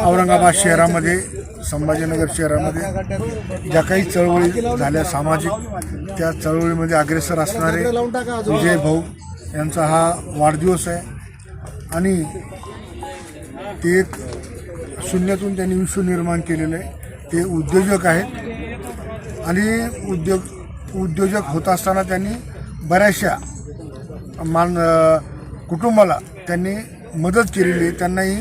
औरंगाबाद शहरामध्ये, संभाजीनगर शहरामध्ये ज्या काही चळवळी झाल्या सामाजिक, त्या चळवळीमध्ये अग्रेसर असणारे विजय भाऊ यांचा हा वाढदिवस आहे आणि ते एक शून्यातून त्यांनी विश्व निर्माण केलेलं आहे. ते उद्योजक आहेत आणि उद्योजक होत असताना त्यांनी बऱ्याचशा कुटुंबाला त्यांनी मदत केलेली आहे. त्यांनाही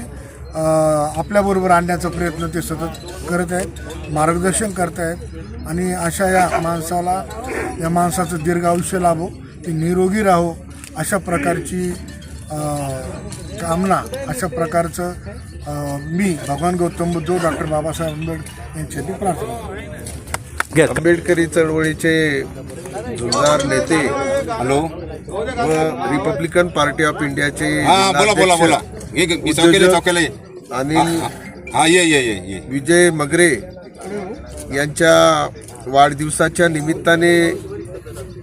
आपल्याबरोबर आणण्याचा प्रयत्न ते सतत करत आहेत, मार्गदर्शन करत आहेत आणि अशा या माणसाचं दीर्घ आयुष्य लाभो, ते निरोगी राहो अशा प्रकारची कामना, अशा प्रकारचं मी भगवान गौतम बुद्ध, डॉक्टर बाबासाहेब आंबेडकर यांच्यासाठी प्रार्थना. आंबेडकरी चळवळीचे जुन्नर नेते हॅलो व रिपब्लिकन पार्टी ऑफ इंडियाचे अनिल विजय मगरे यांच्या वाढदिवसाच्या निमित्ताने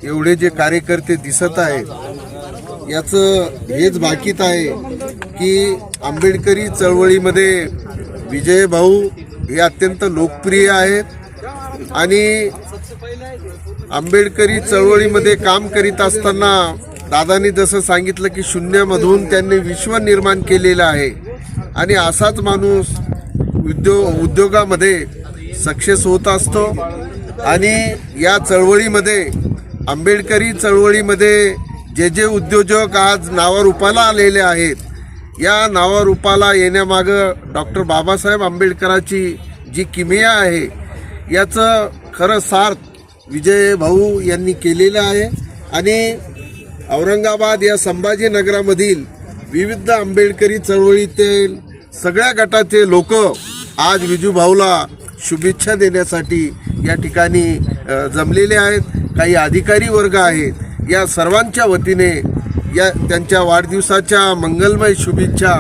एवढे जे कार्यकर्ते दिसत आहेत याचं हेच भाकीत आहे की आंबेडकरी चळवळीमध्ये विजय भाऊ हे अत्यंत लोकप्रिय आहेत आणि आंबेडकरी चळवळीमध्ये काम करीत असताना दादांनी जसं सांगितलं की शून्यामधून त्यांनी विश्व निर्माण केलेलं आहे आणि असाच माणूस उद्योगामध्ये सक्सेस होत असतो. आणि या चळवळीमध्ये, आंबेडकरी चळवळीमध्ये जे जे उद्योजक आज नावारूपाला आलेले आहेत, या नावारूपाला येण्यामागं डॉक्टर बाबासाहेब आंबेडकरांची जी किमया आहे याचं खरं सार्थ विजय भाऊ यांनी केलेलं आहे. आणि औरंगाबाद या संभाजीनगरामधील विविध आंबेडकरी चळवळीतील सगळ्या गटाचे लोक आज विजू भाऊला शुभेच्छा देण्यासाठी या ठिकाणी जमलेले आहेत. काही अधिकारी वर्ग आहेत. या सर्वांच्या वतीने या त्यांच्या वाढदिवसाच्या मंगलमय शुभेच्छा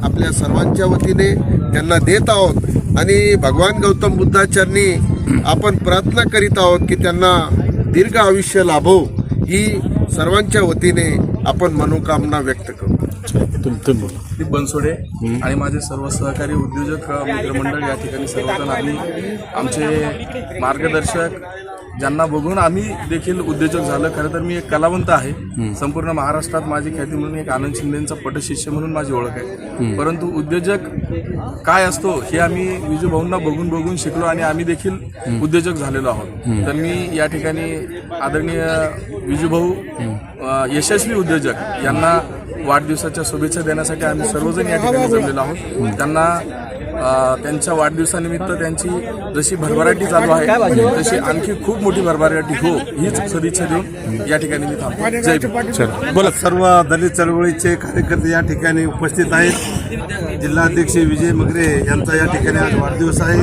आपल्या सर्वांच्या वतीने त्यांना देत आहोत आणि भगवान गौतम बुद्धाचरणी आपण प्रार्थना करीत आहोत की त्यांना दीर्घ आयुष्य लाभो, ही सर्वांच्या वतीने आपण मनोकामना व्यक्त करू. दीप बनसोडे आणि माझे सर्व सहकारी उद्योजक मित्रमंडळ या ठिकाणी सर्वजण आम्ही आमचे मार्गदर्शक ज्यांना बघून आम्ही देखील उद्योजक झालं. खरं तर मी एक कलावंत आहे. संपूर्ण महाराष्ट्रात माझी ख्याती म्हणून एक आनंद शिंदेचा पटशिष्य म्हणून माझी ओळख आहे. परंतु उद्योजक काय असतो हे आम्ही विजू भाऊंना बघून शिकलो आणि आम्ही देखील उद्योजक झालेलो आहोत. तर मी या ठिकाणी आदरणीय विजू भाऊ यशस्वी उद्योजक यांना वाढदिवसाच्या शुभेच्छा देण्यासाठी आम्ही सर्वजण या ठिकाणी जमलेलो आहोत. त्यांना त्यांच्या वाढदिवसानिमित्त त्यांची जशी भरभराटी चालू आहे तशी आणखी खूप मोठी भरभराटी हो हीच सदिच्छा देऊन या ठिकाणी मी थांबतो. जय भीम. बोला. सर्व दलित चळवळीचे कार्यकर्ते या ठिकाणी उपस्थित आहेत. जिल्हाध्यक्ष विजय मगरे यांचा या ठिकाणी आज वाढदिवस आहे.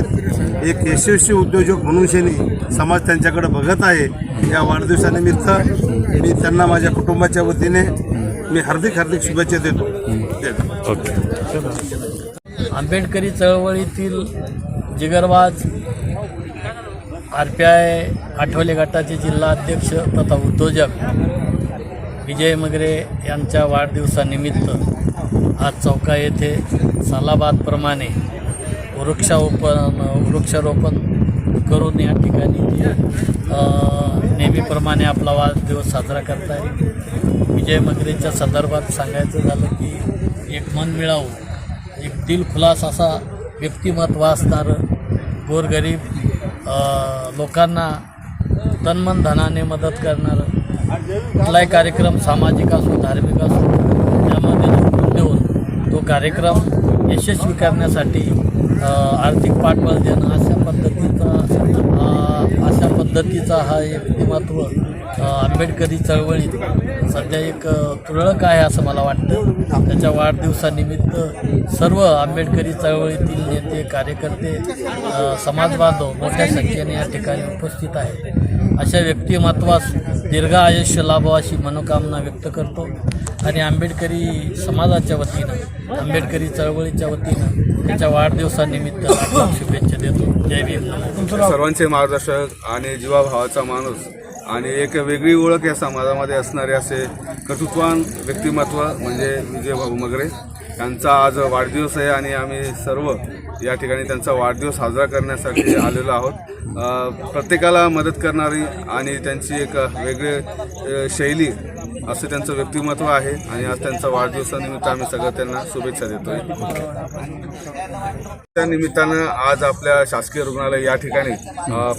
एक यशस्वी उद्योजक म्हणून समाज त्यांच्याकडे बघत आहे. या वाढदिवसानिमित्त मी त्यांना माझ्या कुटुंबाच्या वतीने मी हार्दिक शुभेच्छा देतो. आंबेडकरी चळवळीतील जिगरबाज RPI आठवले गटाचे जिल्हाध्यक्ष तथा उद्योजक विजय मगरे यांच्या वाढदिवसानिमित्त आज चौका येथे सालाबादप्रमाणे वृक्षारोपण करून या ठिकाणी नेहमीप्रमाणे आपला वाढदिवस साजरा करत आहे. विजय मगरेच्या संदर्भात सांगायचं झालं की एक मन मिळावू, एक दिलखुलास असा व्यक्तिमत्व असणारं, गोरगरीब लोकांना तनमन धनाने मदत करणारं, कुठलाही कार्यक्रम सामाजिक असो धार्मिक असो त्यामध्ये झोकून देऊन तो कार्यक्रम यशस्वी करण्यासाठी आर्थिक पाठबळ देणं अशा पद्धतीचा हा व्यक्तिमत्व आंबेडकरी चळवळीत सध्या एक तुरळक आहे असं मला वाटतं. त्याच्या वाढदिवसानिमित्त सर्व आंबेडकरी चळवळीतील नेते कार्यकर्ते समाजबांधव मोठ्या संख्येने या ठिकाणी उपस्थित आहेत. अशा व्यक्तिमत्वास दीर्घ आयुष्य लाभो अशी मनोकामना व्यक्त करतो आणि आंबेडकरी समाजाच्या वतीनं आंबेडकरी चळवळीच्या वतीनं त्याच्या वाढदिवसानिमित्त शुभेच्छा देतो. जय भीम. सर्वांचे मार्गदर्शक आणि जीवाभावाचा माणूस आणि एक वेगळी ओळख या समाजामध्ये असणारे असे कर्तृत्ववान व्यक्तिमत्व म्हणजे विजय भाऊ मगरे यांचा आज वाढदिवस आहे आणि आम्ही सर्व या ठिकाणी त्यांचा वाढदिवस साजरा करण्यासाठी आलेलो आहोत. प्रत्येकाला मदत करणारी आणि त्यांची एक वेगळी शैली असं त्यांचं व्यक्तिमत्व आहे आणि आज त्यांचा वाढदिवसानिमित्त आम्ही सगळं त्यांना शुभेच्छा देतोय. त्या निमित्तानं आज आपल्या शासकीय रुग्णालय या ठिकाणी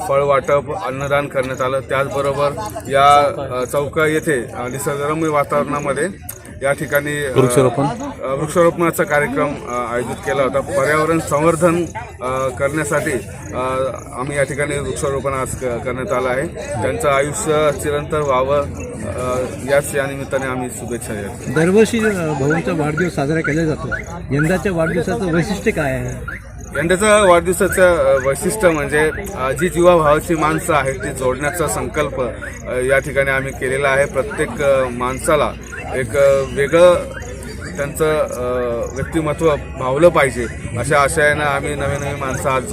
फळ वाटप अन्नदान करण्यात आलं. त्याचबरोबर या चौका येथे निसर्गरम्य वातावरणामध्ये या ठिकाणी वृक्षारोपणाचा कार्यक्रम आयोजित केला होता. पर्यावरण संवर्धन करण्यासाठी आम्ही या ठिकाणी वृक्षारोपण आज करण्यात आलं आहे. त्यांचं आयुष्य चिरंतन व्हावं या निमित्ताने आम्ही शुभेच्छा देतो. दरवर्षी भाऊंचा वाढदिवस साजरा केला जातो. यंदाच्या वाढदिवसाचं वैशिष्ट्य काय आहे? यंदाचा वाढदिवसाचं वैशिष्ट्य म्हणजे जी जीवाभावाची माणसं आहेत ती जोडण्याचा संकल्प या ठिकाणी आम्ही केलेला आहे. प्रत्येक माणसाला एक वेगळं त्यांचं व्यक्तिमत्व भावलं पाहिजे अशा आशयानं आम्ही नवीन माणसं आज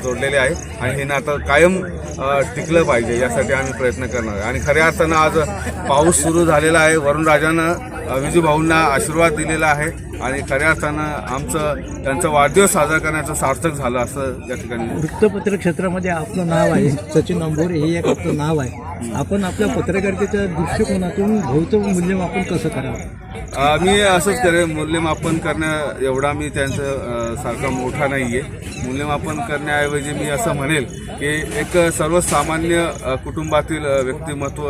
जोडलेले आहे आणि हे नातं कायम टिकलं पाहिजे यासाठी आम्ही प्रयत्न करणार आहे. आणि खऱ्या अर्थानं आज पाऊस सुरू झालेला आहे. वरुणराजानं विजू भाऊंना आशीर्वाद दिलेला आहे आणि खऱ्या अर्थानं त्यांचा वाढदिवस साजरा करण्याचं सार्थक झालं असं या ठिकाणी. वृत्तपत्र क्षेत्रामध्ये आपलं नाव आहे, सचिन अंभोरे हे एक आपलं नाव आहे. आपण आपल्या पत्रकारितेच्या दृष्टिकोनातून भाऊचं मूल्यमापन कसं करावं? मी असंच करेन. मूल्यमापन करण्या एवढा मी त्यांचं सारखा मोठा नाही आहे. मूल्यमापन करण्याऐवजी मी असं म्हणेल की एक सर्वसामान्य कुटुंबातील व्यक्तिमत्व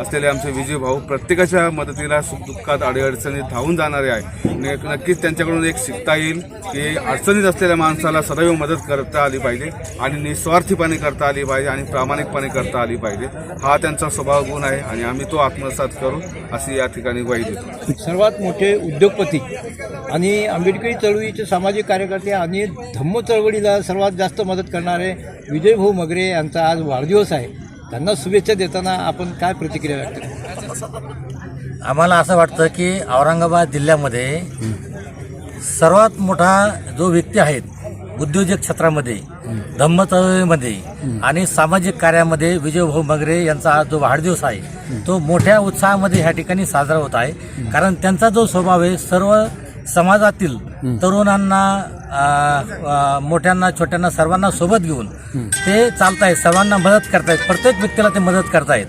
असलेले आमचे विजय भाऊ प्रत्येकाच्या मदतीला सुखदुःखात अडीअडचणीत धावून जाणारे आहे. नक्कीच त्यांच्याकडून एक शिकता येईल की अडचणीत असलेल्या माणसाला सदैव मदत करता आली पाहिजे आणि निस्वार्थीपणे करता आली पाहिजे आणि प्रामाणिकपणे करता आली पाहिजे. हा त्यांचा स्वभाव गुण आहे आणि आम्ही तो आत्मसात करू अशी या ठिकाणी ग्वाही देतो. सर्वात मोठे उद्योगपती आणि आंबेडकरी चळवळीचे सामाजिक कार्यकर्ते आणि धम्म चळवळीला सर्वात जास्त मदत करणारे विजय भाऊ मगरे यांचा आज वाढदिवस आहे. त्यांना शुभेच्छा देताना आपण काय प्रतिक्रिया व्यक्त करतो? आम्हाला असं वाटतं की औरंगाबाद जिल्ह्यामध्ये सर्वात मोठा जो व्यक्ती आहेत उद्योजक क्षेत्रामध्ये धम्म चळवळीमध्ये आणि सामाजिक कार्यामध्ये विजय भाऊ मगरे यांचा आज जो वाढदिवस आहे तो मोठ्या उत्साहामध्ये ह्या ठिकाणी साजरा होत आहे. कारण त्यांचा जो स्वभाव आहे सर्व समाजातील तरुणांना मोठ्यांना छोट्यांना सर्वांना सोबत घेऊन ते चालतायत, सर्वांना मदत करतायत, प्रत्येक व्यक्तीला ते मदत करतायत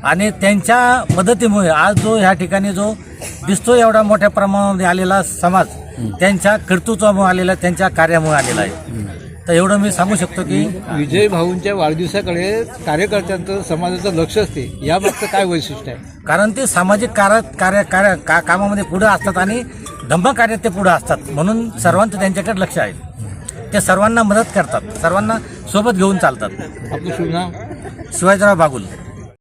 आणि त्यांच्या मदतीमुळे आज जो ह्या ठिकाणी जो दिसतो एवढा मोठ्या प्रमाणामध्ये आलेला समाज त्यांच्या कर्तृत्वामुळे आलेला, त्यांच्या कार्यामुळे आलेला आहे. तर एवढं मी सांगू शकतो की विजय भाऊंच्या वाढदिवसाकडे कार्यकर्त्यांचं समाजाचं लक्ष असते, याबाबत काय वैशिष्ट्य आहे? कारण ते सामाजिक कामामध्ये पुढे असतात आणि धम्म कार्यात ते पुढे असतात, म्हणून सर्वांचं त्यांच्याकडे लक्ष आहे. ते सर्वांना मदत करतात, सर्वांना सोबत घेऊन चालतात. आपलं शुभ नाव? शिवाजीराव बागुल.